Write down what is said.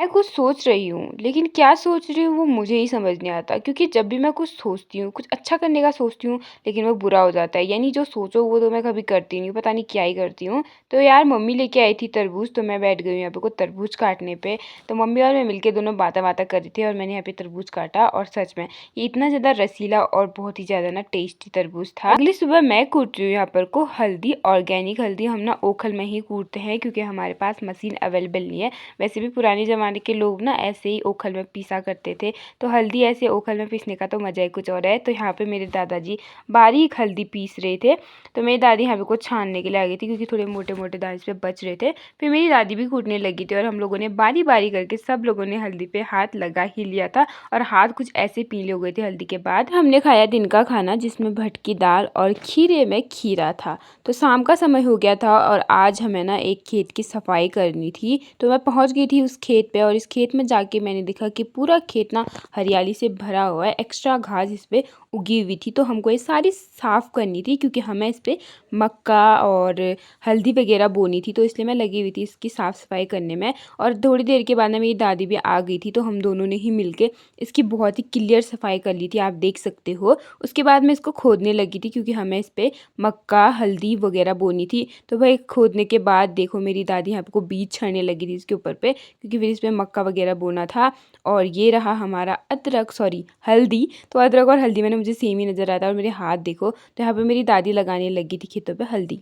मैं कुछ सोच रही हूँ, लेकिन क्या सोच रही हूँ वो मुझे ही समझ नहीं आता क्योंकि जब भी मैं कुछ सोचती हूँ, कुछ अच्छा करने का सोचती हूँ, लेकिन वो बुरा हो जाता है। यानी जो सोचो वो तो मैं कभी करती नहीं हूँ, पता नहीं क्या ही करती हूँ। तो यार मम्मी लेके आई थी तरबूज, तो मैं बैठ गई हूँ यहाँ पे कुछ तरबूज काटने पे। तो मम्मी और मैं मिलके दोनों बातें-वातें कर रहे थे और मैंने यहाँ पे तरबूज काटा और सच में ये इतना ज़्यादा रसीला और बहुत ही ज़्यादा ना टेस्टी तरबूज था। अगली सुबह मैं कूट रही हूँ यहाँ पर को हल्दी, ऑर्गेनिक हल्दी हम ना ओखल में ही कूटते हैं क्योंकि हमारे पास मशीन अवेलेबल नहीं है। वैसे भी पुराने ज़माने के लोग ना ऐसे ही ओखल में पीसा करते थे, तो हल्दी ऐसे ओखल में पीसने का तो मज़ा ही कुछ और है। तो यहाँ पे मेरे दादाजी बारीक हल्दी पीस रहे थे, तो मेरी दादी यहाँ पे कुछ छानने के लिए आ गई थी क्योंकि थोड़े मोटे-मोटे दाने इसमें बच रहे थे। फिर मेरी दादी भी कूटने लगी थी और हम लोगों ने बारी-बारी करके सब लोगों ने हल्दी पे हाथ लगा ही लिया था और हाथ कुछ ऐसे पीले हो गए थे हल्दी के बाद। हमने खाया दिन का खाना जिसमें भटकी दाल और खीरे में खीरा था। तो शाम का समय हो गया था और आज हमें ना एक खेत की सफाई करनी थी, तो मैं पहुंच गई थी उस खेत पे और इस खेत में जाके मैंने देखा कि पूरा खेत ना हरियाली से भरा हुआ है, एक्स्ट्रा घास इस पे उगी हुई थी। तो हमको ये सारी साफ करनी थी क्योंकि हमें इस पे मक्का और हल्दी वगैरह बोनी थी, तो इसलिए मैं लगी हुई थी इसकी साफ सफाई करने में। और थोड़ी देर के बाद ना मेरी दादी भी आ गई थी, तो हम दोनों ने ही मिलके इसकी बहुत ही क्लियर सफाई कर ली थी, आप देख सकते हो। उसके बाद मैं इसको खोदने लगी थी क्योंकि हमें इस पे मक्का हल्दी वगैरह बोनी थी। तो भाई खोदने के बाद देखो मेरी दादी यहाँ पे को बीज छानने लगी थी इसके ऊपर पे क्योंकि फिर इसमें मक्का वगैरह बोना था। और ये रहा हमारा अदरक सॉरी हल्दी। तो अदरक और हल्दी मैंने मुझे सेम ही नज़र आया था और मेरे हाथ देखो, तो यहाँ पे मेरी दादी लगाने लगी थी खेतों पे हल्दी।